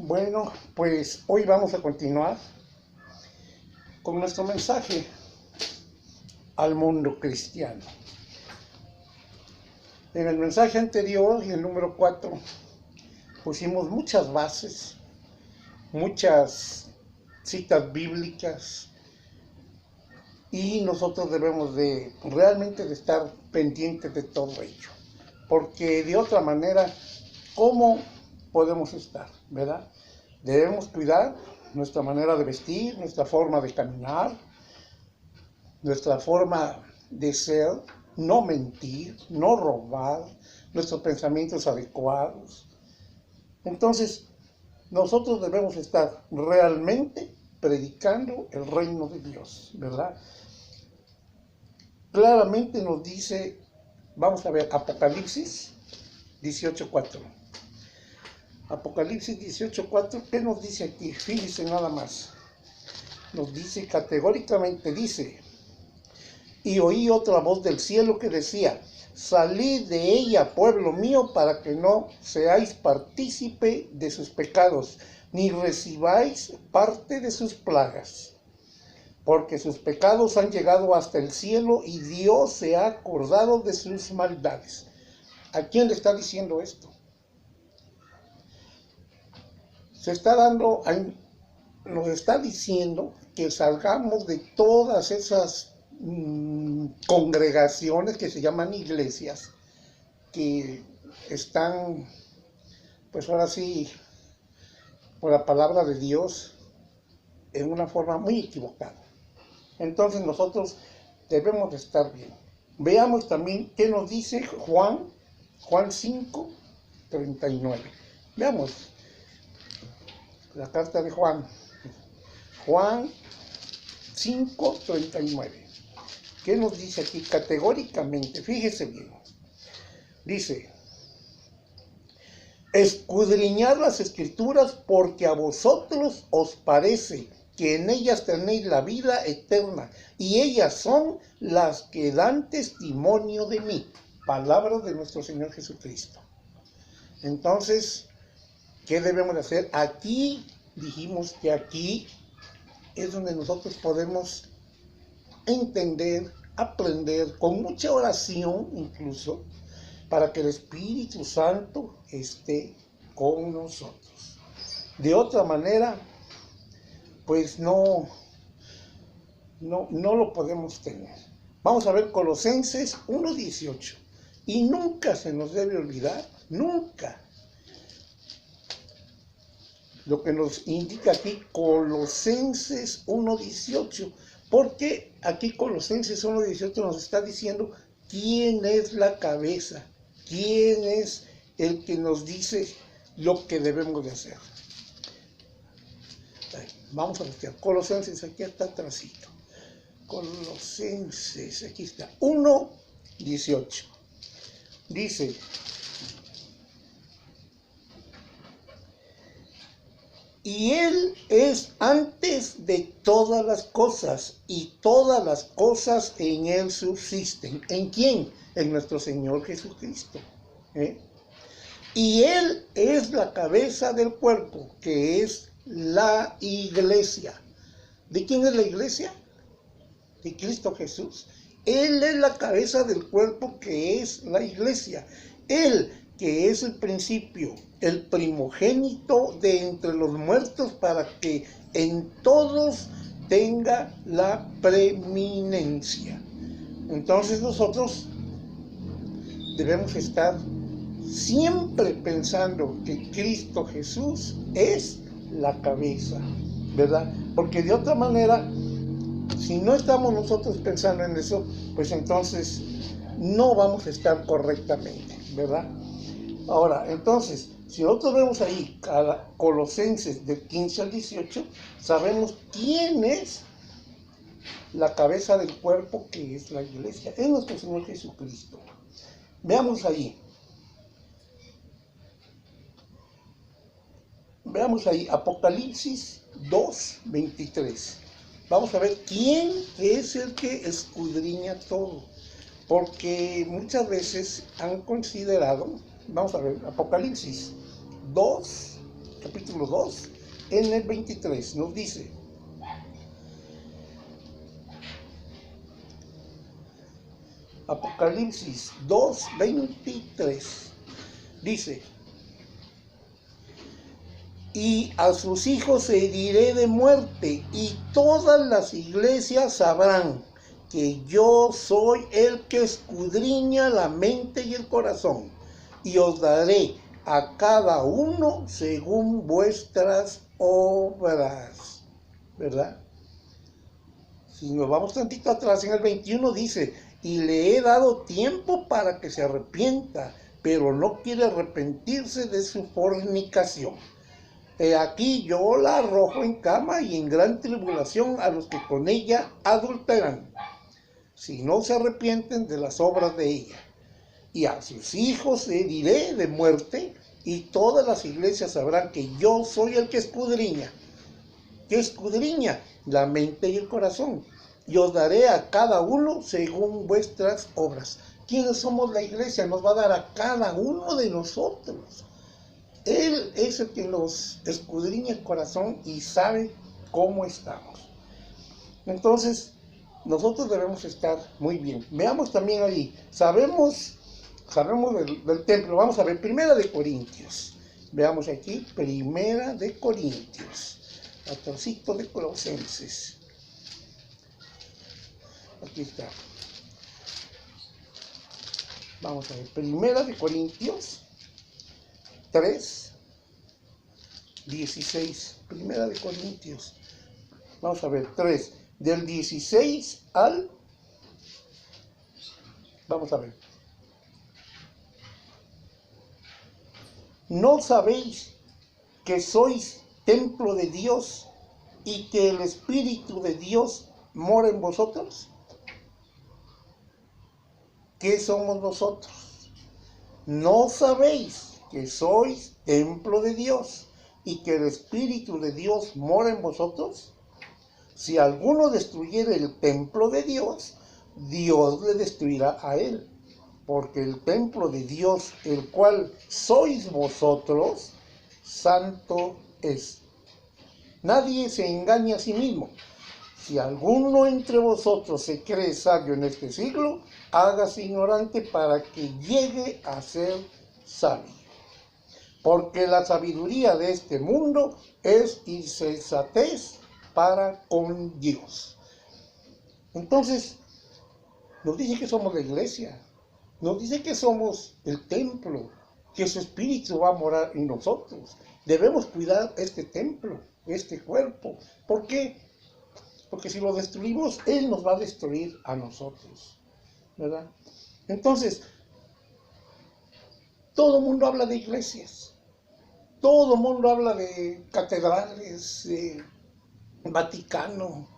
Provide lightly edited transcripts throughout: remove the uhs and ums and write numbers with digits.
Bueno, pues hoy vamos a continuar con nuestro mensaje al mundo cristiano. En el mensaje anterior, y el número 4, pusimos muchas bases, muchas citas bíblicas, y nosotros debemos de realmente de estar pendientes de todo ello, porque de otra manera, ¿cómo podemos estar, verdad? Debemos cuidar nuestra manera de vestir, nuestra forma de caminar, nuestra forma de ser, no mentir, no robar, nuestros pensamientos adecuados. Entonces, nosotros debemos estar realmente predicando el reino de Dios, ¿verdad? Claramente nos dice, vamos a ver, Apocalipsis 18:4. Apocalipsis 18:4, ¿qué nos dice aquí? Fíjense nada más. Nos dice categóricamente, dice: y oí otra voz del cielo que decía: salid de ella, pueblo mío, para que no seáis partícipe de sus pecados, ni recibáis parte de sus plagas. Porque sus pecados han llegado hasta el cielo y Dios se ha acordado de sus maldades. ¿A quién le está diciendo esto? Nos está diciendo que salgamos de todas esas congregaciones que se llaman iglesias, que están, pues ahora sí, por la palabra de Dios, en una forma muy equivocada. Entonces nosotros debemos de estar bien. Veamos también qué nos dice Juan 5:39. Veamos la carta de Juan 5:39. ¿Qué nos dice aquí categóricamente? Fíjese bien. Dice: escudriñad las escrituras, porque a vosotros os parece que en ellas tenéis la vida eterna, y ellas son las que dan testimonio de mí. Palabras de nuestro Señor Jesucristo. Entonces, ¿qué debemos de hacer? Aquí dijimos que aquí es donde nosotros podemos entender, aprender, con mucha oración incluso, para que el Espíritu Santo esté con nosotros. De otra manera, pues no lo podemos tener. Vamos a ver Colosenses 1:18. Y nunca se nos debe olvidar, nunca, lo que nos indica aquí Colosenses 1:18, porque aquí Colosenses 1:18 nos está diciendo quién es la cabeza, quién es el que nos dice lo que debemos de hacer. Vamos a buscar Colosenses, aquí está atrásito. Colosenses, aquí está, 1:18. Dice: y Él es antes de todas las cosas, y todas las cosas en Él subsisten. ¿En quién? En nuestro Señor Jesucristo. Y Él es la cabeza del cuerpo, que es la iglesia. ¿De quién es la iglesia? De Cristo Jesús. Él es la cabeza del cuerpo, que es la iglesia. Él, que es el principio, el primogénito de entre los muertos, para que en todos tenga la preeminencia. Entonces nosotros debemos estar siempre pensando que Cristo Jesús es la cabeza, ¿verdad? Porque de otra manera, si no estamos nosotros pensando en eso, pues entonces no vamos a estar correctamente, ¿verdad? Ahora, entonces, si nosotros vemos ahí a Colosenses del 15 al 18, sabemos quién es la cabeza del cuerpo, que es la iglesia, es nuestro Señor Jesucristo. Veamos ahí. Veamos ahí, Apocalipsis 2:23. Vamos a ver quién es el que escudriña todo. Porque muchas veces han considerado, vamos a ver, Apocalipsis 2, capítulo 2, en el 23, nos dice: Apocalipsis 2, 23, dice: y a sus hijos heriré de muerte, y todas las iglesias sabrán que yo soy el que escudriña la mente y el corazón, y os daré a cada uno según vuestras obras. ¿Verdad? Si nos vamos tantito atrás, en el 21 dice: y le he dado tiempo para que se arrepienta, pero no quiere arrepentirse de su fornicación. He aquí yo la arrojo en cama y en gran tribulación a los que con ella adulteran, si no se arrepienten de las obras de ella. Y a sus hijos heriré de muerte, y todas las iglesias sabrán que yo soy el que escudriña la mente y el corazón, y os daré a cada uno según vuestras obras. ¿Quiénes somos la iglesia? Nos va a dar a cada uno de nosotros. Él es el que nos escudriña el corazón y sabe cómo estamos. Entonces, nosotros debemos estar muy bien. Veamos también ahí, sabemos del templo. Vamos a ver, Primera de Corintios. Veamos aquí, Primera de Corintios. Atrásito de Colosenses. Aquí está. Vamos a ver, Primera de Corintios 3, 16. Primera de Corintios. Vamos a ver, 3. Del 16 al... Vamos a ver. ¿No sabéis que sois templo de Dios y que el Espíritu de Dios mora en vosotros? ¿Qué somos nosotros? ¿No sabéis que sois templo de Dios y que el Espíritu de Dios mora en vosotros? Si alguno destruyere el templo de Dios, Dios le destruirá a él, porque el templo de Dios, el cual sois vosotros, santo es. Nadie se engaña a sí mismo. Si alguno entre vosotros se cree sabio en este siglo, hágase ignorante para que llegue a ser sabio. Porque la sabiduría de este mundo es insensatez para con Dios. Entonces, nos dice que somos la iglesia, nos dice que somos el templo, que su Espíritu va a morar en nosotros. Debemos cuidar este templo, este cuerpo. ¿Por qué? Porque si lo destruimos, Él nos va a destruir a nosotros, ¿verdad? Entonces, todo el mundo habla de iglesias, todo el mundo habla de catedrales, de Vaticano,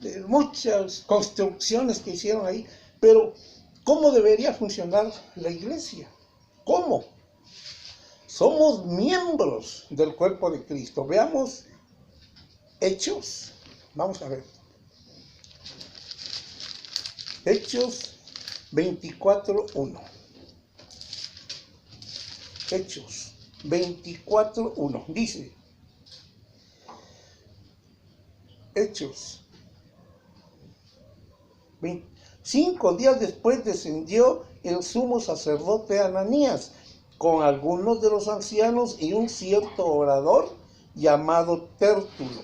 de muchas construcciones que hicieron ahí, pero ¿cómo debería funcionar la iglesia? ¿Cómo? Somos miembros del cuerpo de Cristo. Veamos Hechos. Vamos a ver. Hechos 24:1. Hechos 24:1. Dice. Hechos. 5 días después descendió el sumo sacerdote Ananías con algunos de los ancianos y un cierto orador llamado Tértulo,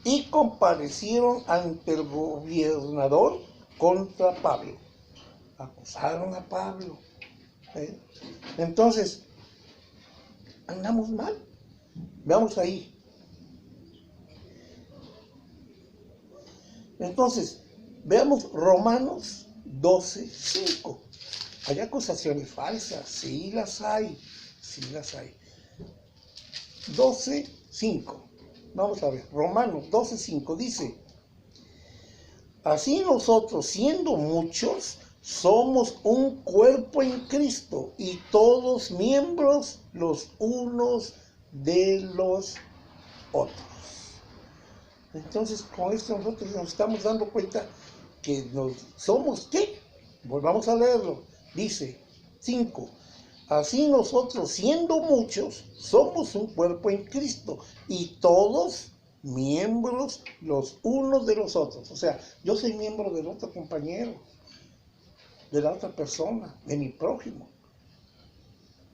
y comparecieron ante el gobernador contra Pablo. Acusaron a Pablo. Entonces, andamos mal. Veamos ahí. Entonces, veamos Romanos 12:5. ¿Hay acusaciones falsas? Sí las hay. Sí las hay. 12:5. Vamos a ver. Romanos 12:5 dice: así nosotros, siendo muchos, somos un cuerpo en Cristo y todos miembros los unos de los otros. Entonces, con esto nosotros nos estamos dando cuenta que somos, ¿qué? Volvamos a leerlo. Dice 5. Así nosotros, siendo muchos, somos un cuerpo en Cristo y todos miembros los unos de los otros. O sea, yo soy miembro del otro compañero, de la otra persona, de mi prójimo.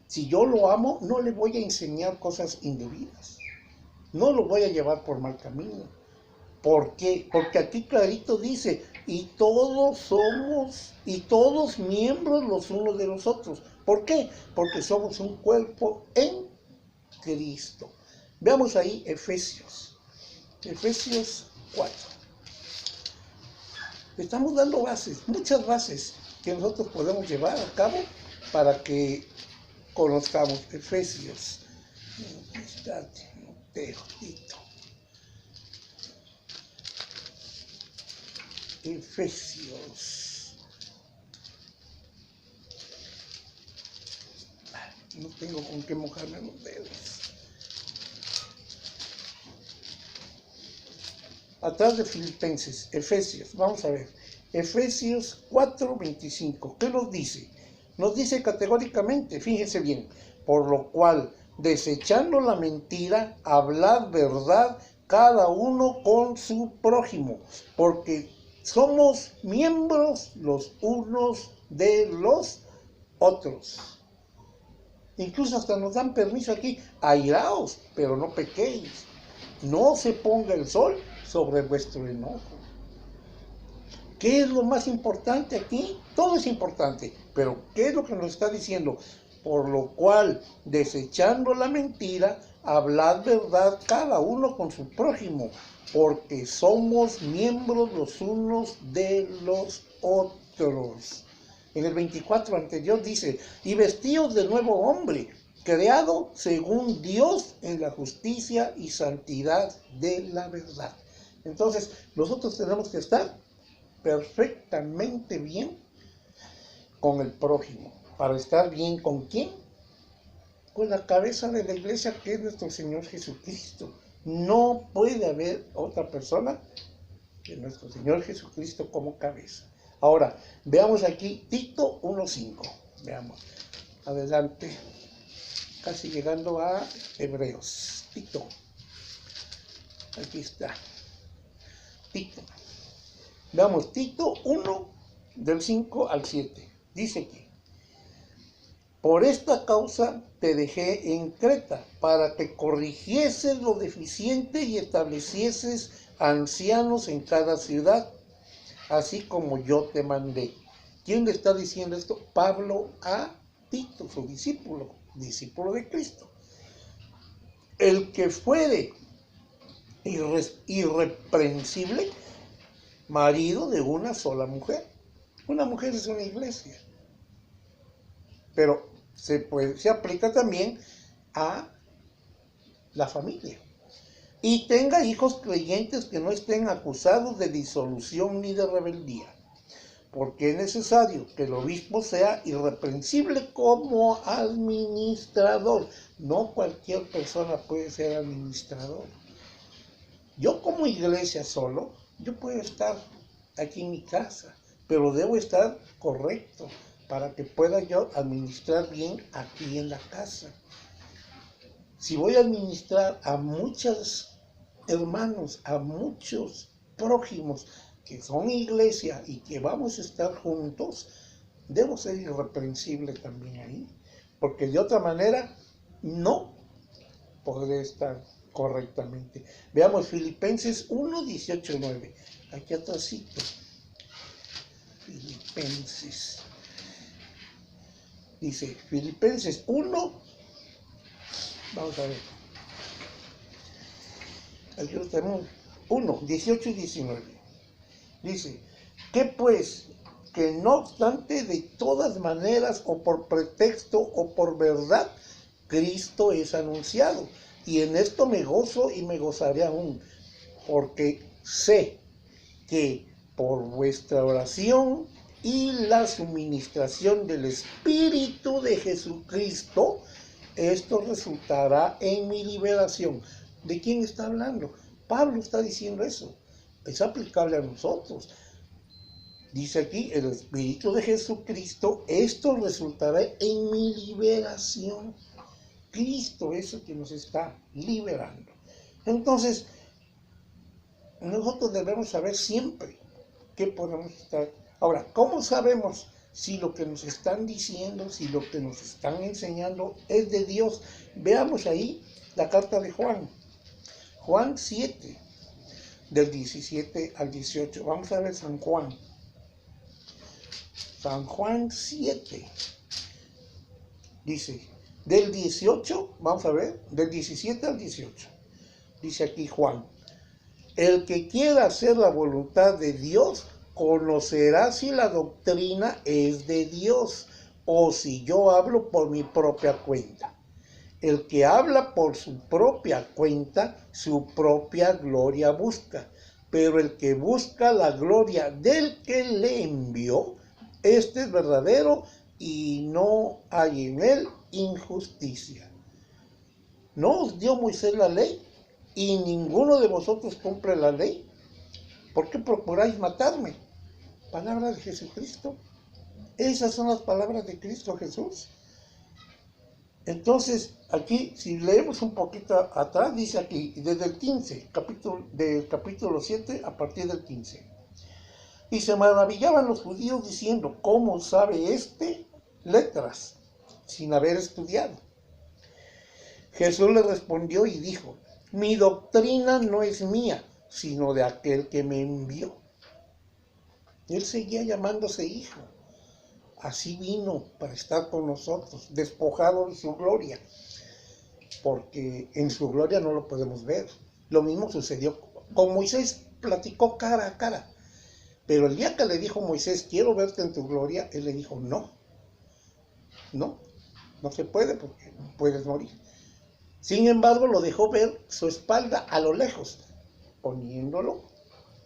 Si yo lo amo, no le voy a enseñar cosas indebidas. No lo voy a llevar por mal camino. ¿Por qué? Porque aquí clarito dice, y todos miembros los unos de los otros. ¿Por qué? Porque somos un cuerpo en Cristo. Veamos ahí Efesios 4. Estamos dando bases, muchas bases que nosotros podemos llevar a cabo para que conozcamos. Efesios. Efesios. No tengo con qué mojarme los dedos. Atrás de Filipenses, Efesios, vamos a ver. Efesios 4:25. ¿Qué nos dice? Nos dice categóricamente, fíjense bien, por lo cual, desechando la mentira, hablad verdad cada uno con su prójimo, porque somos miembros los unos de los otros. Incluso hasta nos dan permiso aquí, airaos, pero no pequéis. No se ponga el sol sobre vuestro enojo. ¿Qué es lo más importante aquí? Todo es importante, pero ¿qué es lo que nos está diciendo? Por lo cual, desechando la mentira, hablad verdad cada uno con su prójimo, porque somos miembros los unos de los otros. En el 24 anterior dice, y vestidos de nuevo hombre, creado según Dios en la justicia y santidad de la verdad. Entonces, nosotros tenemos que estar perfectamente bien con el prójimo. ¿Para estar bien con quién? Con la cabeza de la iglesia, que es nuestro Señor Jesucristo. No puede haber otra persona que nuestro Señor Jesucristo como cabeza. Ahora, veamos aquí Tito 1:5. Veamos. Adelante. Casi llegando a Hebreos. Tito. Aquí está. Tito. Veamos, Tito 1, del 5 al 7. Dice que, por esta causa te dejé en Creta, para que corrigieses lo deficiente y establecieses ancianos en cada ciudad, así como yo te mandé. ¿Quién le está diciendo esto? Pablo a Tito, su discípulo de Cristo. El que fuere irreprensible, marido de una sola mujer. Una mujer es una iglesia. Pero se aplica también a la familia. Y tenga hijos creyentes que no estén acusados de disolución ni de rebeldía. Porque es necesario que el obispo sea irreprensible como administrador. No cualquier persona puede ser administrador. Yo como iglesia solo, yo puedo estar aquí en mi casa, pero debo estar correcto para que pueda yo administrar bien aquí en la casa. Si voy a administrar a muchos hermanos, a muchos prójimos que son iglesia y que vamos a estar juntos, debo ser irreprensible también ahí, porque de otra manera no podré estar correctamente. Veamos Filipenses 1, 18, 9. Aquí atrásito. Filipenses. Dice Filipenses 1. Vamos a ver. Aquí lo tenemos. 1, 18 y 19. Dice, que pues, que no obstante de todas maneras o por pretexto o por verdad, Cristo es anunciado. Y en esto me gozo y me gozaré aún, porque sé que por vuestra oración y la suministración del Espíritu de Jesucristo, esto resultará en mi liberación. ¿De quién está hablando? Pablo está diciendo eso. Es aplicable a nosotros. Dice aquí, el Espíritu de Jesucristo, esto resultará en mi liberación. Cristo es el que nos está liberando. Entonces, nosotros debemos saber siempre qué podemos estar. Ahora, ¿cómo sabemos si lo que nos están diciendo, si lo que nos están enseñando es de Dios? Veamos ahí la carta de Juan. Juan 7, del 17 al 18. Vamos a ver San Juan. San Juan 7. Dice, del 18, vamos a ver, del 17 al 18. Dice aquí Juan, el que quiera hacer la voluntad de Dios, conocerá si la doctrina es de Dios o si yo hablo por mi propia cuenta. El que habla por su propia cuenta, su propia gloria busca. Pero el que busca la gloria del que le envió, este es verdadero y no hay en él injusticia. ¿No os dio Moisés la ley y ninguno de vosotros cumple la ley? ¿Por qué procuráis matarme? Palabra de Jesucristo. Esas son las palabras de Cristo Jesús. Entonces, aquí, si leemos un poquito atrás, dice aquí, desde el 15, del capítulo 7, a partir del 15. Y se maravillaban los judíos diciendo, ¿cómo sabe este letras sin haber estudiado? Jesús le respondió y dijo, mi doctrina no es mía, sino de aquel que me envió. Él seguía llamándose hijo. Así vino para estar con nosotros, despojado de su gloria, porque en su gloria no lo podemos ver. Lo mismo sucedió con Moisés, platicó cara a cara. Pero el día que le dijo Moisés, quiero verte en tu gloria, él le dijo, no se puede porque puedes morir. Sin embargo, lo dejó ver su espalda a lo lejos, poniéndolo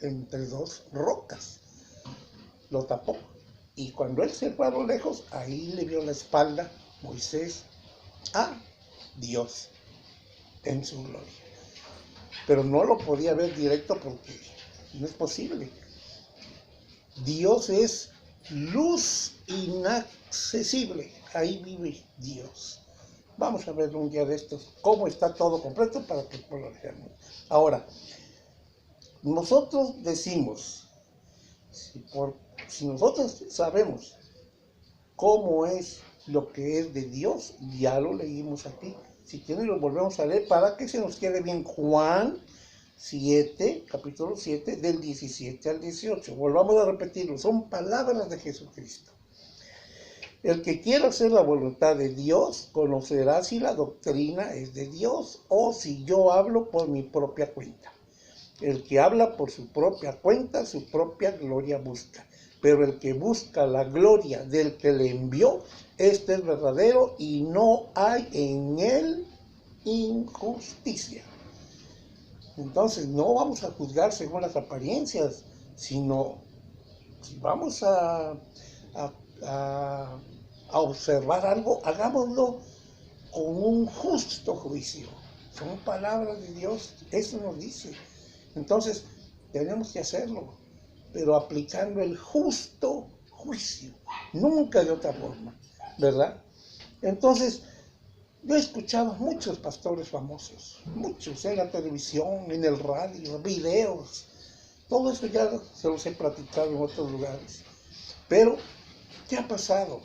entre dos rocas. Lo tapó. Y cuando él se fue a lo lejos, ahí le vio la espalda Moisés a Dios en su gloria. Pero no lo podía ver directo porque no es posible. Dios es luz inaccesible. Ahí vive Dios. Vamos a ver un día de estos cómo está todo completo para que lo veamos. Ahora, nosotros decimos, si nosotros sabemos cómo es lo que es de Dios, ya lo leímos aquí. Si quieren lo volvemos a leer para que se nos quede bien. Juan 7, capítulo 7, del 17 al 18. Volvamos a repetirlo, son palabras de Jesucristo. El que quiera hacer la voluntad de Dios, conocerá si la doctrina es de Dios o si yo hablo por mi propia cuenta. El que habla por su propia cuenta, su propia gloria busca. Pero el que busca la gloria del que le envió, este es verdadero y no hay en él injusticia. Entonces no vamos a juzgar según las apariencias, sino si vamos a observar algo, hagámoslo con un justo juicio. Son palabras de Dios, eso nos dice. Entonces tenemos que hacerlo, pero aplicando el justo juicio, nunca de otra forma, ¿verdad? Entonces, yo he escuchado a muchos pastores famosos, muchos en la televisión, en el radio, videos, todo eso ya se los he platicado en otros lugares. Pero, ¿qué ha pasado?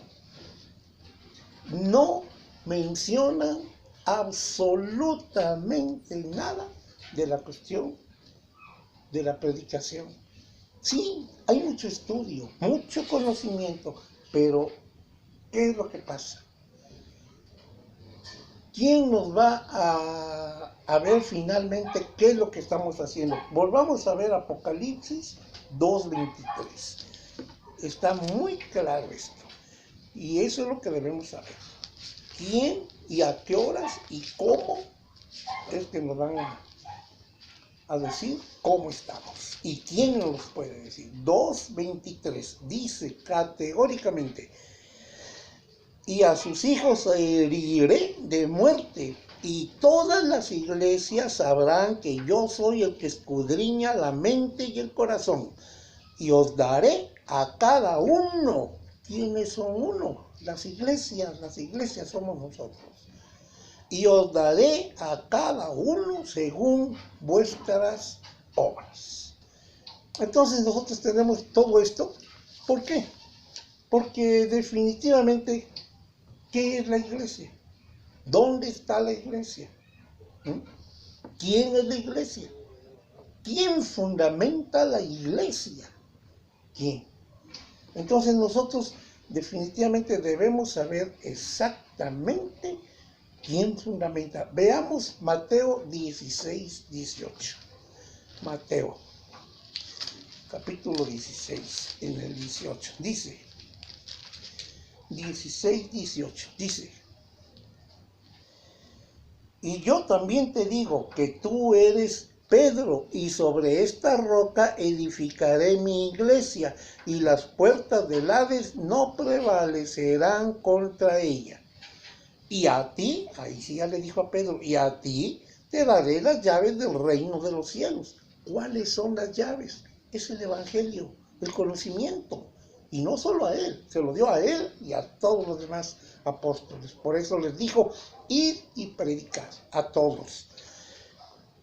No mencionan absolutamente nada de la cuestión de la predicación. Sí, hay mucho estudio, mucho conocimiento, pero ¿qué es lo que pasa? ¿Quién nos va a ver finalmente qué es lo que estamos haciendo? Volvamos a ver Apocalipsis 2:23. Está muy claro esto. Y eso es lo que debemos saber. ¿Quién y a qué horas y cómo es que nos van a decir cómo estamos? ¿Y quién nos los puede decir? 2:23 dice categóricamente: y a sus hijos heriré de muerte, y todas las iglesias sabrán que yo soy el que escudriña la mente y el corazón, y os daré a cada uno. ¿Quiénes son uno? Las iglesias somos nosotros. Y os daré a cada uno según vuestras obras. Entonces nosotros tenemos todo esto. ¿Por qué? Porque definitivamente, ¿qué es la iglesia? ¿Dónde está la iglesia? ¿Quién es la iglesia? ¿Quién fundamenta la iglesia? ¿Quién? Entonces nosotros definitivamente debemos saber exactamente quién fundamenta. Veamos Mateo 16, 18. Mateo, capítulo 16, en el 18. Dice, 16, 18, dice: y yo también te digo que tú eres Pedro, y sobre esta roca edificaré mi iglesia, y las puertas del Hades no prevalecerán contra ella. Y a ti, ahí sí ya le dijo a Pedro, y a ti te daré las llaves del reino de los cielos. ¿Cuáles son las llaves? Es el evangelio, el conocimiento. Y no solo a él, se lo dio a él y a todos los demás apóstoles. Por eso les dijo, id y predicad a todos.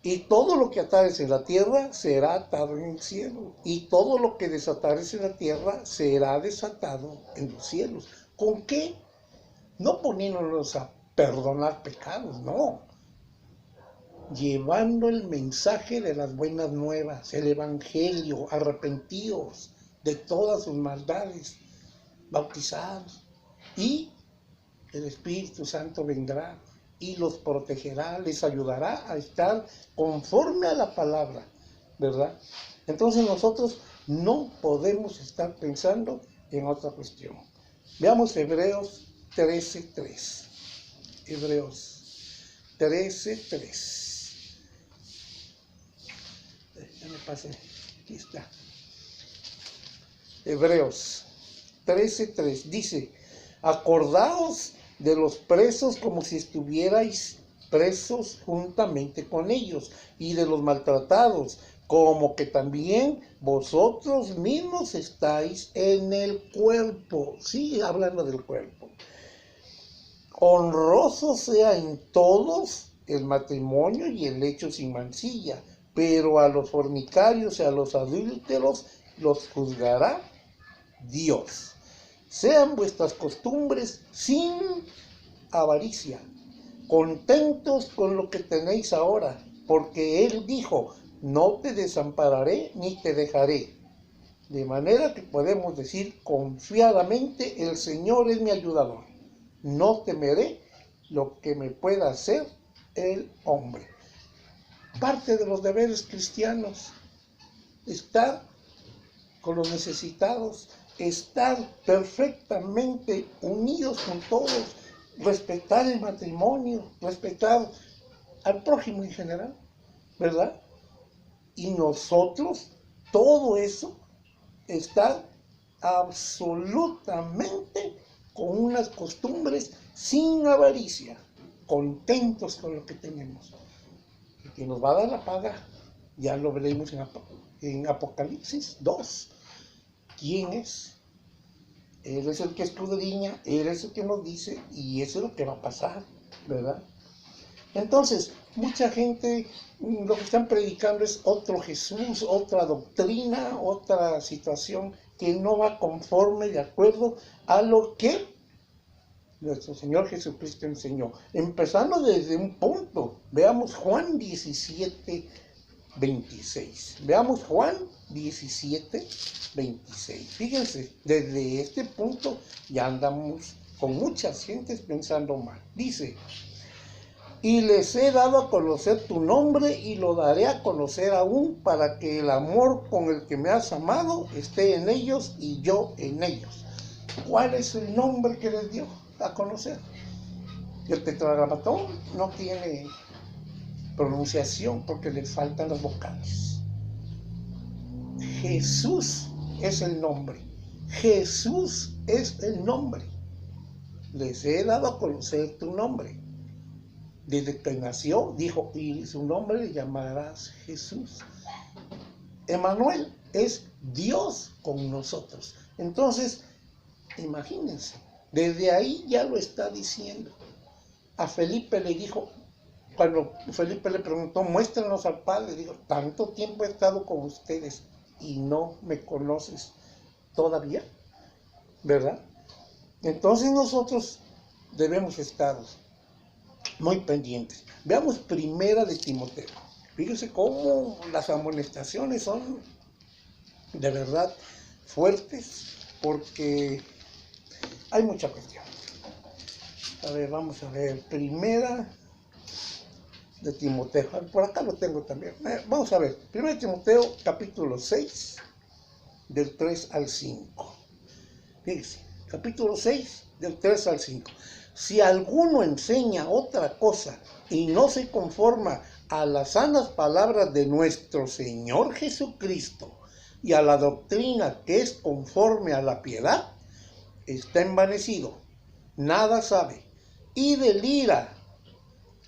Y todo lo que atares en la tierra será atado en el cielo. Y todo lo que desatares en la tierra será desatado en los cielos. ¿Con qué? No poniéndonos a perdonar pecados, no. Llevando el mensaje de las buenas nuevas, el evangelio, arrepentidos de todas sus maldades, bautizados, y el Espíritu Santo vendrá y los protegerá, les ayudará a estar conforme a la palabra, ¿verdad? Entonces nosotros no podemos estar pensando en otra cuestión. Veamos Hebreos 13:3. Hebreos 13:3. Ya me pasé, aquí está. Hebreos 13:3 dice: acordaos de los presos como si estuvierais presos juntamente con ellos, y de los maltratados, como que también vosotros mismos estáis en el cuerpo. Sigue hablando del cuerpo. Honroso sea en todos el matrimonio y el lecho sin mancilla, pero a los fornicarios y a los adúlteros los juzgará Dios. Sean vuestras costumbres sin avaricia, contentos con lo que tenéis ahora, porque Él dijo, no te desampararé ni te dejaré. De manera que podemos decir confiadamente, el Señor es mi ayudador. No temeré lo que me pueda hacer el hombre. Parte de los deberes cristianos, estar con los necesitados, estar perfectamente unidos con todos, respetar el matrimonio, respetar al prójimo en general, ¿verdad? Y nosotros, todo eso, estar absolutamente con unas costumbres sin avaricia, contentos con lo que tenemos. El que nos va a dar la paga, ya lo veremos en Apocalipsis 2. ¿Quién es? Él es el que escudriña, Él es el que nos dice, y eso es lo que va a pasar, ¿verdad? Entonces, mucha gente lo que están predicando es otro Jesús, otra doctrina, otra situación que no va conforme de acuerdo a lo que nuestro Señor Jesucristo enseñó. Empezando desde un punto, veamos Juan 17, 26. Veamos Juan 17, 26. Fíjense, desde este punto ya andamos con muchas gentes pensando mal. Dice, y les he dado a conocer tu nombre y lo daré a conocer aún, para que el amor con el que me has amado esté en ellos y yo en ellos. ¿Cuál es el nombre que les dio a conocer? El tetragramatón no tiene pronunciación porque le faltan las vocales. Jesús es el nombre. Jesús es el nombre. Les he dado a conocer tu nombre. Desde que nació, dijo, y su nombre le llamarás Jesús. Emmanuel es Dios con nosotros. Entonces, imagínense, desde ahí ya lo está diciendo. A Felipe le dijo, cuando Felipe le preguntó, muéstranos al Padre, dijo, tanto tiempo he estado con ustedes y no me conoces todavía, ¿verdad? Entonces nosotros debemos estar muy pendientes. Veamos primera de Timoteo. Fíjense cómo las amonestaciones son de verdad fuertes, porque hay mucha cuestión. A ver, vamos a ver, primera de Timoteo, por acá lo tengo también. Vamos a ver, primera de Timoteo, capítulo 6, del 3 al 5. Fíjense, capítulo 6, del 3 al 5. Si alguno enseña otra cosa y no se conforma a las sanas palabras de nuestro Señor Jesucristo y a la doctrina que es conforme a la piedad, está envanecido, nada sabe y delira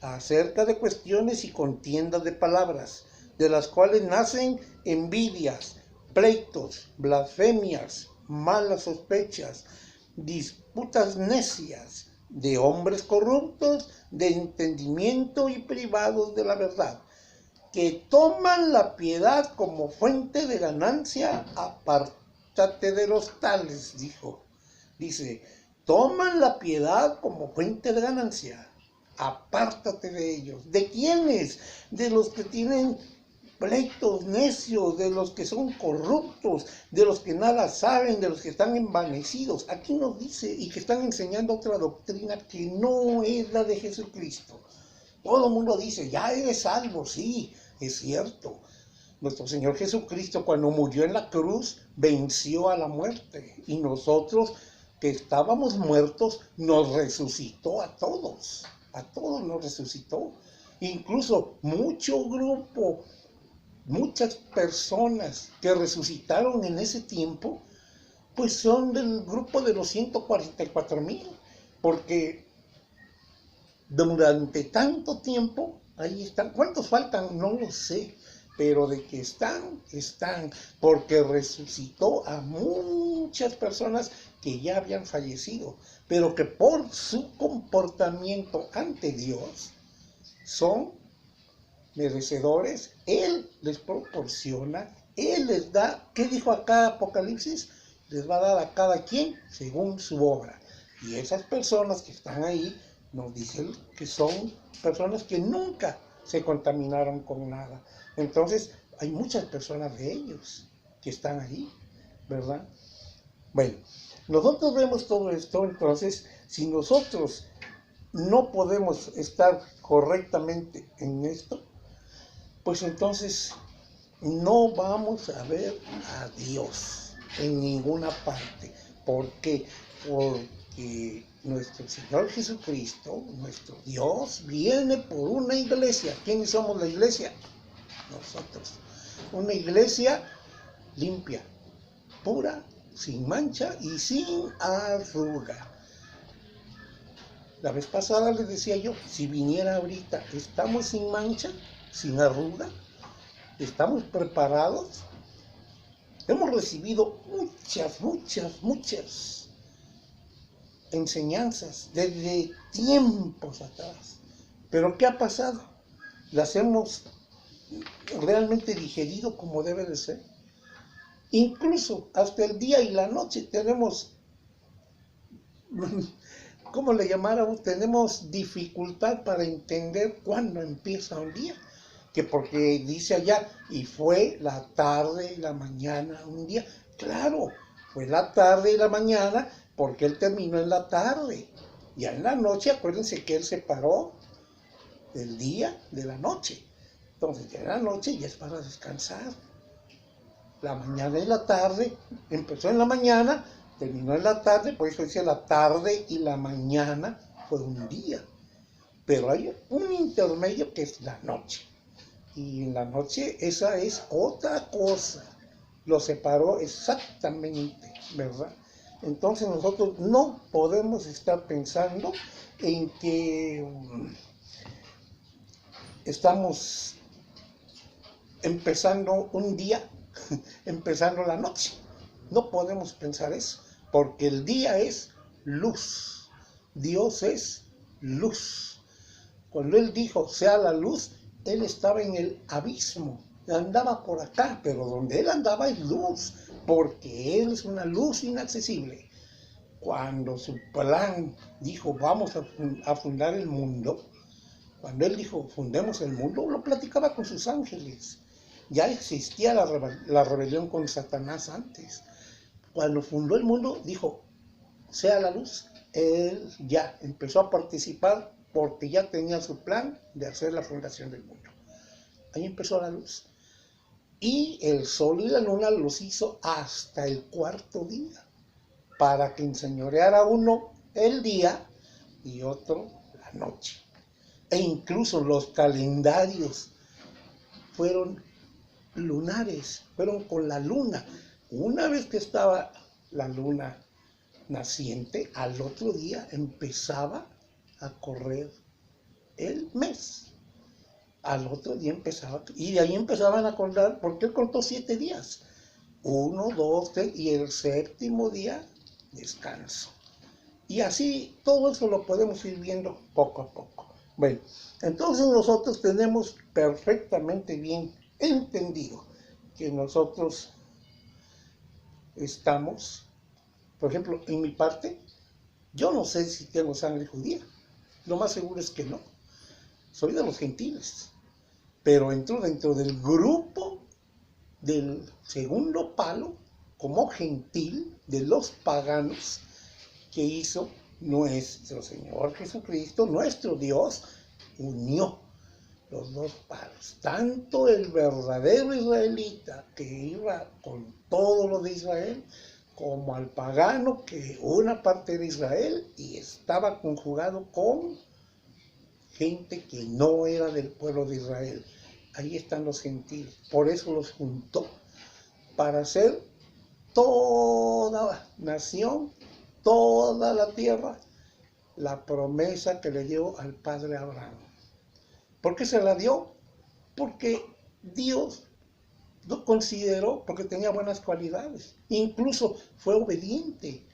acerca de cuestiones y contiendas de palabras, de las cuales nacen envidias, pleitos, blasfemias, malas sospechas, disputas necias, de hombres corruptos, de entendimiento y privados de la verdad, que toman la piedad como fuente de ganancia. Apártate de los tales, dijo. Dice, toman la piedad como fuente de ganancia. Apártate de ellos. ¿De quiénes? De los que tienen pleitos necios, de los que son corruptos, de los que nada saben, de los que están envanecidos. Aquí nos dice, y que están enseñando otra doctrina que no es la de Jesucristo. Todo el mundo dice, ya eres salvo, sí, es cierto. Nuestro Señor Jesucristo, cuando murió en la cruz, venció a la muerte. Y nosotros, que estábamos muertos, nos resucitó a todos nos resucitó. Incluso mucho grupo, muchas personas que resucitaron en ese tiempo, pues son del grupo de los 144,000, porque durante tanto tiempo, ahí están. ¿Cuántos faltan? No lo sé, pero de que están, porque resucitó a muchas personas que ya habían fallecido, pero que por su comportamiento ante Dios son merecedores. Él les proporciona, Él les da. ¿Qué dijo acá Apocalipsis? Les va a dar a cada quien según su obra. Y esas personas que están ahí nos dicen que son personas que nunca se contaminaron con nada. Entonces, hay muchas personas de ellos que están ahí, ¿verdad? Bueno, nosotros vemos todo esto. Entonces, si nosotros no podemos estar correctamente en esto, pues entonces no vamos a ver a Dios en ninguna parte. ¿Por qué? Porque nuestro Señor Jesucristo, nuestro Dios, viene por una iglesia. ¿Quiénes somos la iglesia? Nosotros. Una iglesia limpia, pura, sin mancha y sin arruga. La vez pasada les decía yo, si viniera ahorita, ¿estamos sin mancha, sin arruga? ¿Estamos preparados? Hemos recibido muchas enseñanzas desde tiempos atrás. Pero ¿qué ha pasado? ¿Las hemos realmente digerido como debe de ser? Incluso hasta el día y la noche tenemos, ¿cómo le llamáramos? Tenemos dificultad para entender cuándo empieza un día. Que porque dice allá, y fue la tarde y la mañana un día. Claro, fue la tarde y la mañana porque él terminó en la tarde. Ya en la noche, acuérdense que él separó el día de la noche. Entonces ya en la noche ya es para descansar. La mañana y la tarde, empezó en la mañana, terminó en la tarde, por eso dice la tarde y la mañana fue un día. Pero hay un intermedio que es la noche. Y en la noche esa es otra cosa. Lo separó exactamente, ¿verdad? Entonces nosotros no podemos estar pensando en que estamos empezando un día, empezando la noche. No podemos pensar eso, porque el día es luz. Dios es luz. Cuando Él dijo, sea la luz, Él estaba en el abismo. Andaba por acá, pero donde Él andaba es luz, porque Él es una luz inaccesible. Cuando su plan dijo, vamos a fundar el mundo, cuando Él dijo, fundemos el mundo, lo platicaba con sus ángeles. Ya existía la rebelión con Satanás antes. Cuando fundó el mundo, dijo, sea la luz. Él ya empezó a participar porque ya tenía su plan de hacer la fundación del mundo. Ahí empezó la luz. Y el sol y la luna los hizo hasta el cuarto día, para que enseñoreara uno el día y otro la noche. E incluso los calendarios fueron lunares, fueron con la luna. Una vez que estaba la luna naciente, al otro día empezaba a correr el mes. Al otro día empezaba, y de ahí empezaban a contar, porque él contó 7 días. 1, 2, 3, y el séptimo día, descanso. Y así todo eso lo podemos ir viendo poco a poco. Bueno, entonces nosotros tenemos perfectamente bien entendido que nosotros estamos, por ejemplo, en mi parte, yo no sé si tengo sangre judía. Lo más seguro es que no. Soy de los gentiles. Pero entro dentro del grupo del segundo palo como gentil de los paganos que hizo nuestro Señor Jesucristo, nuestro Dios, unió los dos palos. Tanto el verdadero israelita que iba con todo lo de Israel, como al pagano que una parte de Israel y estaba conjugado con gente que no era del pueblo de Israel. Ahí están los gentiles. Por eso los juntó para hacer toda nación, toda la tierra, la promesa que le dio al padre Abraham. ¿Por qué se la dio? Porque Dios lo consideró, porque tenía buenas cualidades. Incluso fue obediente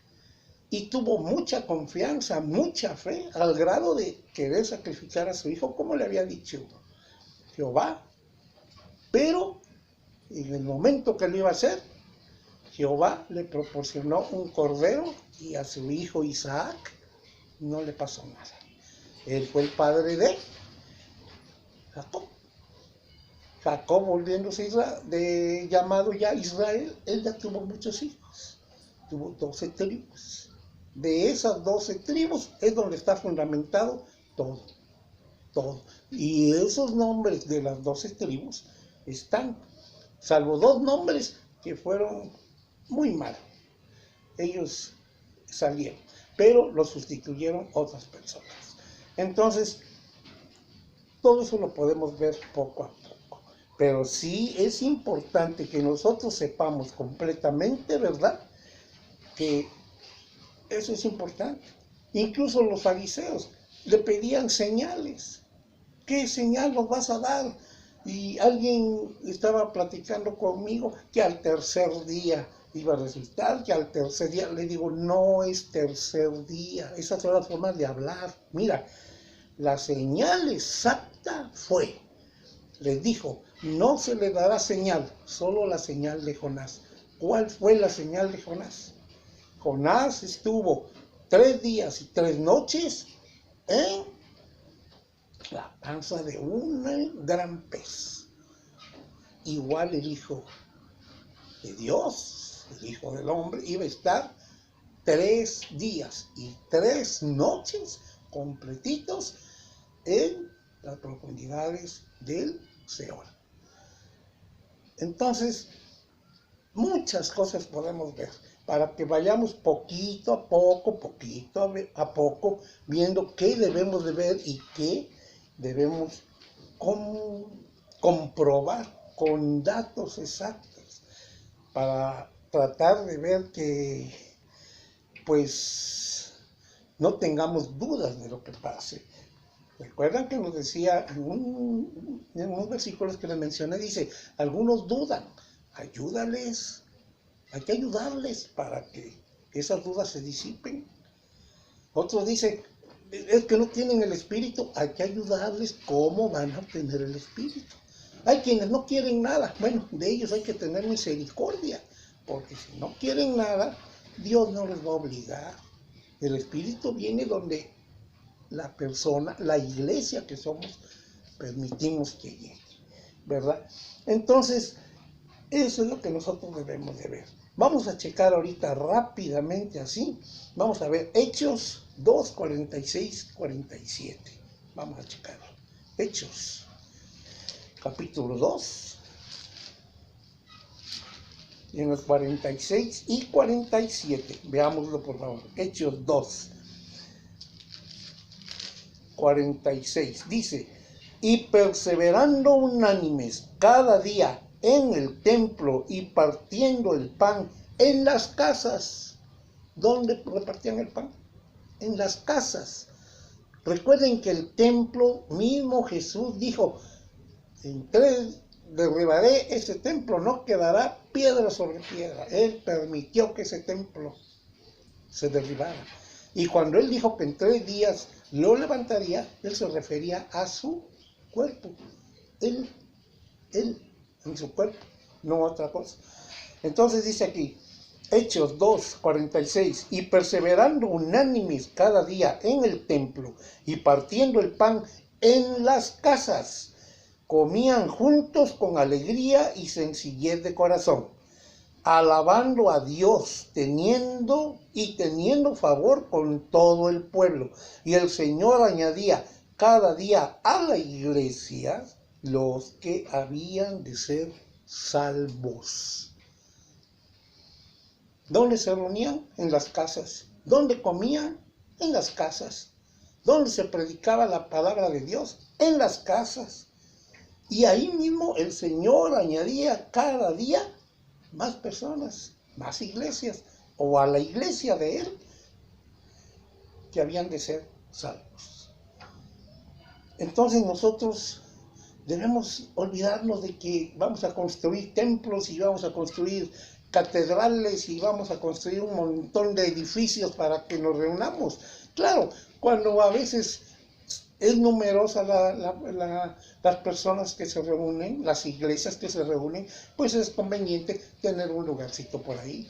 y tuvo mucha confianza, mucha fe, al grado de querer sacrificar a su hijo, como le había dicho Jehová. Pero en el momento que lo iba a hacer, Jehová le proporcionó un cordero y a su hijo Isaac no le pasó nada. Él fue el padre de Jacob. Jacob, volviéndose llamado ya Israel, él ya tuvo muchos hijos. Tuvo 12 tribus. De esas 12 tribus es donde está fundamentado todo. Todo. Y esos nombres de las 12 tribus están, salvo 2 nombres que fueron muy malos. Ellos salieron, pero los sustituyeron otras personas. Entonces, todo eso lo podemos ver poco a poco. Pero sí es importante que nosotros sepamos completamente, ¿verdad?, que eso es importante. Incluso los fariseos le pedían señales. ¿Qué señal nos vas a dar? Y alguien estaba platicando conmigo que al tercer día iba a resucitar, que al tercer día, le digo, no es tercer día, esa es otra forma de hablar. Mira, la señal exacta fue, les dijo, no se le dará señal, solo la señal de Jonás. ¿Cuál fue la señal de Jonás? Jonás estuvo 3 días y 3 noches en la panza de un gran pez. Igual el Hijo de Dios, el Hijo del Hombre, iba a estar 3 días y 3 noches completitos en las profundidades del Seol. Entonces, muchas cosas podemos ver para que vayamos poquito a poco, viendo qué debemos de ver y qué debemos comprobar con datos exactos, para tratar de ver que, pues, no tengamos dudas de lo que pase. Recuerdan que nos decía en unos versículos que les mencioné, dice, algunos dudan, ayúdales Hay que ayudarles para que esas dudas se disipen. Otros dicen, es que no tienen el Espíritu, hay que ayudarles cómo van a obtener el Espíritu. Hay quienes no quieren nada, bueno, de ellos hay que tener misericordia, porque si no quieren nada, Dios no les va a obligar. El Espíritu viene donde la persona, la iglesia que somos, permitimos que llegue, ¿verdad? Entonces, eso es lo que nosotros debemos de ver. Vamos a checar ahorita rápidamente así. Vamos a ver Hechos 2, 46, 47. Vamos a checarlo. Hechos, capítulo 2, y en los 46 y 47. Veámoslo por favor. Hechos 2, 46. Dice, y perseverando unánimes cada día en el templo y partiendo el pan en las casas. ¿Dónde repartían el pan? En las casas. Recuerden que el templo mismo Jesús dijo, en 3 derribaré ese templo, no quedará piedra sobre piedra. Él permitió que ese templo se derribara. Y cuando él dijo que en 3 días lo levantaría, él se refería a su cuerpo. Él en su cuerpo, no otra cosa. Entonces dice aquí, Hechos 2, 46, y perseverando unánimes cada día en el templo y partiendo el pan en las casas, comían juntos con alegría y sencillez de corazón, alabando a Dios, teniendo favor con todo el pueblo. Y el Señor añadía cada día a la iglesia los que habían de ser salvos. ¿Dónde se reunían? En las casas. ¿Dónde comían? En las casas. ¿Dónde se predicaba la palabra de Dios? En las casas. Y ahí mismo el Señor añadía cada día más personas, más iglesias, o a la iglesia de Él, que habían de ser salvos. Entonces nosotros debemos olvidarnos de que vamos a construir templos y vamos a construir catedrales y vamos a construir un montón de edificios para que nos reunamos. Claro, cuando a veces es numerosa las personas que se reúnen, las iglesias que se reúnen, pues es conveniente tener un lugarcito por ahí.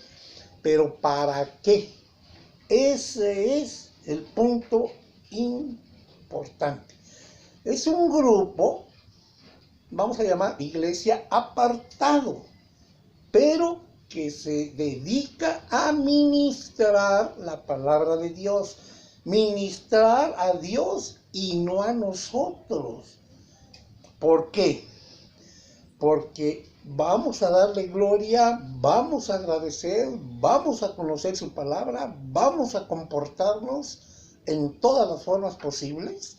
Pero ¿para qué? Ese es el punto importante. Es un grupo, vamos a llamar iglesia apartado, pero que se dedica a ministrar la palabra de Dios, ministrar a Dios y no a nosotros. ¿Por qué? Porque vamos a darle gloria, vamos a agradecer, vamos a conocer su palabra, vamos a comportarnos en todas las formas posibles,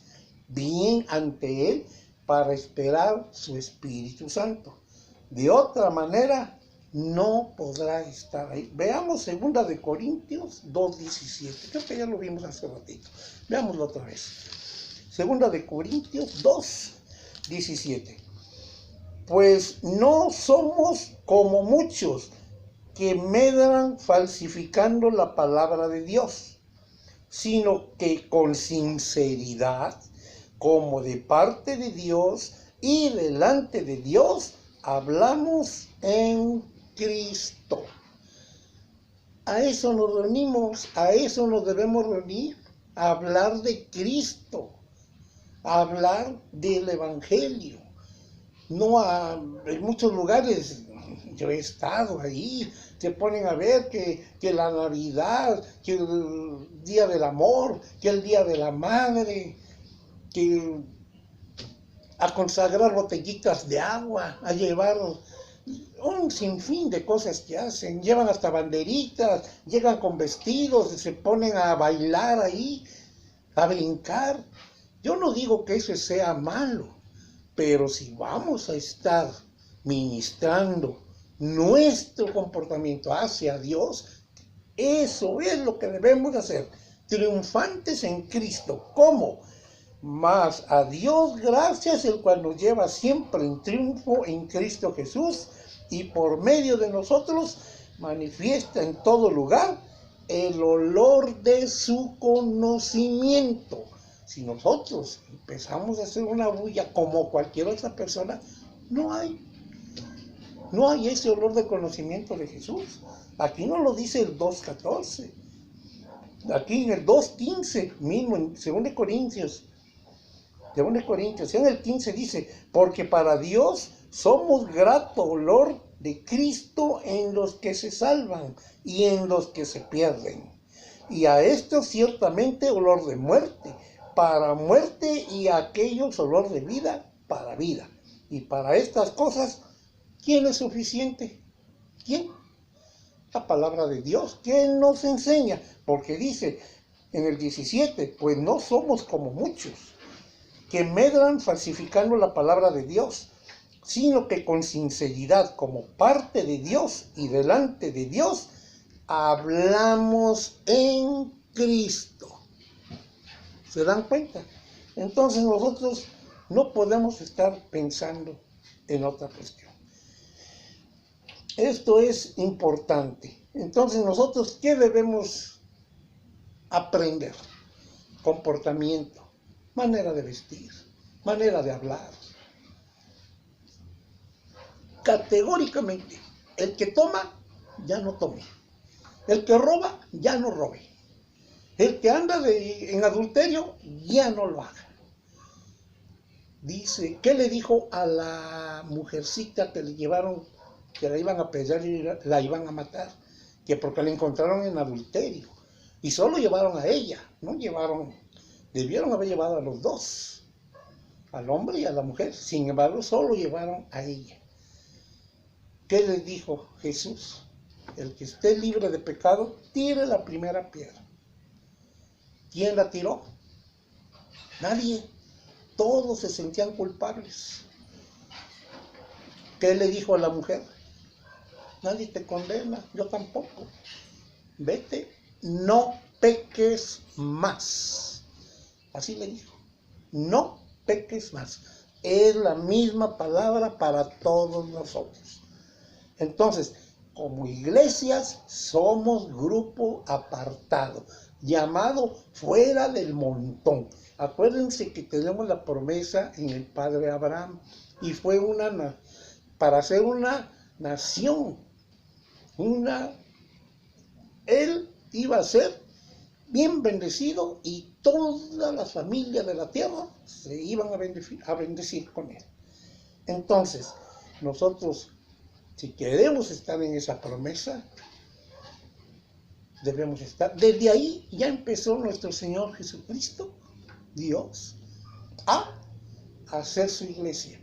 bien ante Él, para esperar su Espíritu Santo. De otra manera, no podrá estar ahí. Veamos 2 Corintios 2:17. Creo que ya lo vimos hace ratito. Veámoslo otra vez. 2 Corintios 2:17. Pues no somos como muchos que medran falsificando la palabra de Dios, sino que con sinceridad, como de parte de Dios y delante de Dios, hablamos en Cristo. A eso nos reunimos, a eso nos debemos reunir, a hablar de Cristo, a hablar del Evangelio. No en muchos lugares, yo he estado ahí, se ponen a ver que la Navidad, que el Día del Amor, que el Día de la Madre, que a consagrar botellitas de agua, a llevar un sinfín de cosas que hacen, llevan hasta banderitas, llegan con vestidos, se ponen a bailar ahí, a brincar. Yo no digo que eso sea malo, pero si vamos a estar ministrando nuestro comportamiento hacia Dios, eso es lo que debemos hacer, triunfantes en Cristo. ¿Cómo? Mas a Dios gracias, el cual nos lleva siempre en triunfo en Cristo Jesús, y por medio de nosotros manifiesta en todo lugar el olor de su conocimiento. Si nosotros empezamos a hacer una bulla como cualquier otra persona, no hay ese olor de conocimiento de Jesús. Aquí no lo dice el 2.14. Aquí en el 2.15, mismo en 2 Corintios, en el 15 dice, porque para Dios somos grato olor de Cristo en los que se salvan y en los que se pierden. Y a estos ciertamente olor de muerte, para muerte, y a aquellos olor de vida, para vida. Y para estas cosas, ¿quién es suficiente? ¿Quién? La palabra de Dios, que nos enseña, porque dice en el 17, pues no somos como muchos, que medran falsificando la palabra de Dios, sino que con sinceridad, como parte de Dios y delante de Dios, hablamos en Cristo. ¿Se dan cuenta? Entonces nosotros no podemos estar pensando en otra cuestión. Esto es importante. Entonces nosotros, ¿qué debemos aprender? Comportamiento, manera de vestir, manera de hablar. Categóricamente, el que toma, ya no tome. El que roba, ya no robe. El que anda en adulterio, ya no lo haga. Dice, ¿qué le dijo a la mujercita que le llevaron, que la iban a pesar y la iban a matar? Que porque la encontraron en adulterio. Y solo llevaron a ella, no llevaron, debieron haber llevado a los dos, al hombre y a la mujer. Sin embargo, solo llevaron a ella. ¿Qué le dijo Jesús? El que esté libre de pecado, tire la primera piedra. ¿Quién la tiró? Nadie. Todos se sentían culpables. ¿Qué le dijo a la mujer? Nadie te condena, yo tampoco. Vete, no peques más. Así le dijo. No peques más. Es la misma palabra para todos nosotros. Entonces, como iglesias, somos grupo apartado, llamado fuera del montón. Acuérdense que tenemos la promesa en el Padre Abraham, y fue para ser una nación. Él iba a ser bien bendecido y todas las familias de la tierra se iban a bendecir con él. Entonces, nosotros, si queremos estar en esa promesa, debemos estar. Desde ahí ya empezó nuestro Señor Jesucristo, Dios, a hacer su iglesia.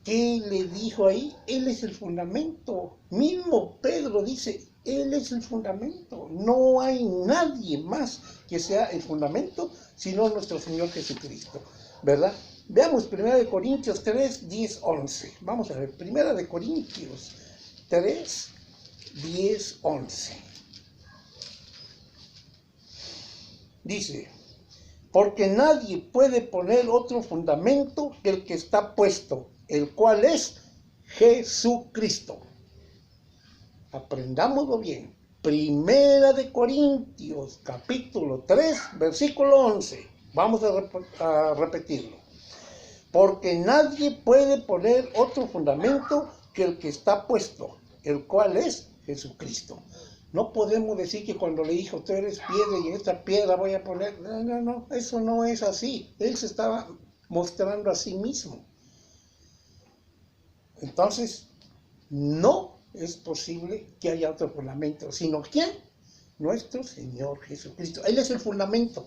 ¿Qué le dijo ahí? Él es el fundamento. Mismo Pedro dice, Él es el fundamento. No hay nadie más que sea el fundamento, sino nuestro Señor Jesucristo, ¿verdad? Veamos 1 Corintios 3, 10, 11. Vamos a ver, 1 Corintios 3, 10, 11. Dice, porque nadie puede poner otro fundamento que el que está puesto, el cual es Jesucristo. Aprendámoslo bien. 1 Corintios, capítulo 3, versículo 11. Vamos a repetirlo. Porque nadie puede poner otro fundamento que el que está puesto, el cual es Jesucristo. No podemos decir que cuando le dijo, tú eres piedra y en esta piedra voy a poner. No, eso no es así. Él se estaba mostrando a sí mismo. Entonces, no es posible que haya otro fundamento, sino ¿quién? Nuestro Señor Jesucristo. Él es el fundamento.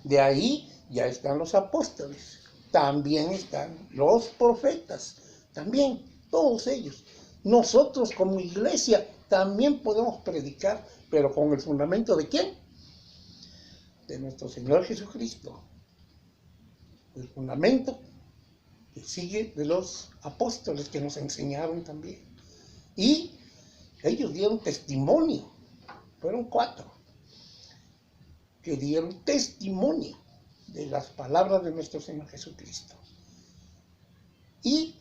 De ahí ya están los apóstoles. También están los profetas, también todos ellos. Nosotros como iglesia también podemos predicar, pero con el fundamento ¿de quién? De nuestro Señor Jesucristo. El fundamento que sigue de los apóstoles que nos enseñaron también. Y ellos dieron testimonio, fueron 4, que dieron testimonio de las palabras de nuestro Señor Jesucristo. ¿Y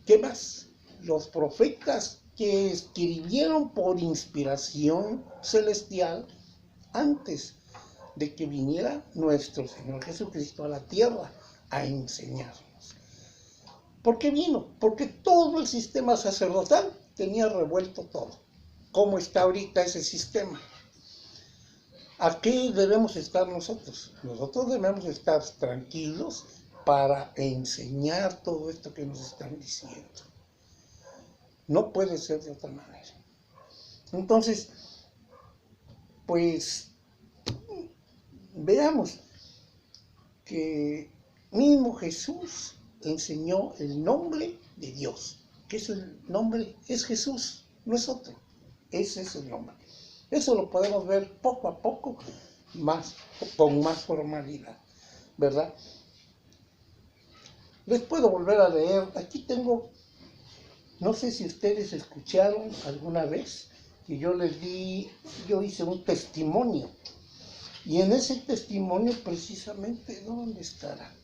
qué más? Los profetas que escribieron por inspiración celestial antes de que viniera nuestro Señor Jesucristo a la tierra a enseñarnos. ¿Por qué vino? Porque todo el sistema sacerdotal tenía revuelto todo. ¿Cómo está ahorita ese sistema? ¿A qué debemos estar nosotros? Nosotros debemos estar tranquilos para enseñar todo esto que nos están diciendo. No puede ser de otra manera. Entonces, pues, veamos que mismo Jesús enseñó el nombre de Dios. ¿Qué es el nombre? Es Jesús, no es otro. Ese es el nombre. Eso lo podemos ver poco a poco, con más formalidad, ¿verdad? Les puedo volver a leer. Aquí tengo, no sé si ustedes escucharon alguna vez que yo hice un testimonio. Y en ese testimonio precisamente, ¿dónde estará?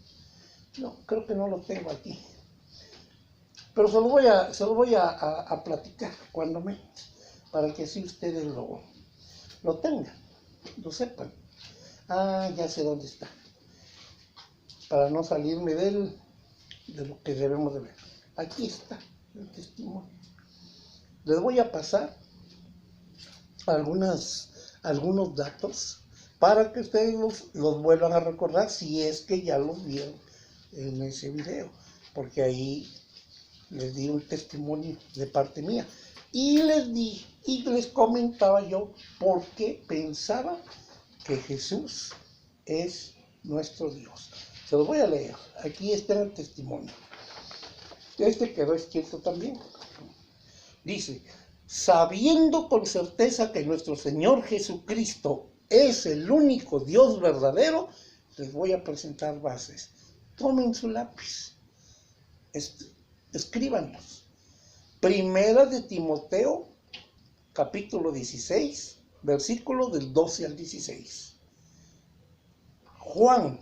No, creo que no lo tengo aquí. Pero se lo voy a platicar cuando para que así ustedes lo tengan, lo sepan. Ah, ya sé dónde está. Para no salirme de lo que debemos de ver. Aquí está el testimonio. Les voy a pasar algunos datos para que ustedes los vuelvan a recordar si es que ya los vieron en ese video, porque ahí les di un testimonio de parte mía y les comentaba yo por qué pensaba que Jesús es nuestro Dios. Se los voy a leer. Aquí está el testimonio. Este quedó escrito también. Dice: sabiendo con certeza que nuestro Señor Jesucristo es el único Dios verdadero, les voy a presentar bases. Tomen su lápiz, escríbanlos. Primera de Timoteo, capítulo 16, versículos del 12 al 16. Juan,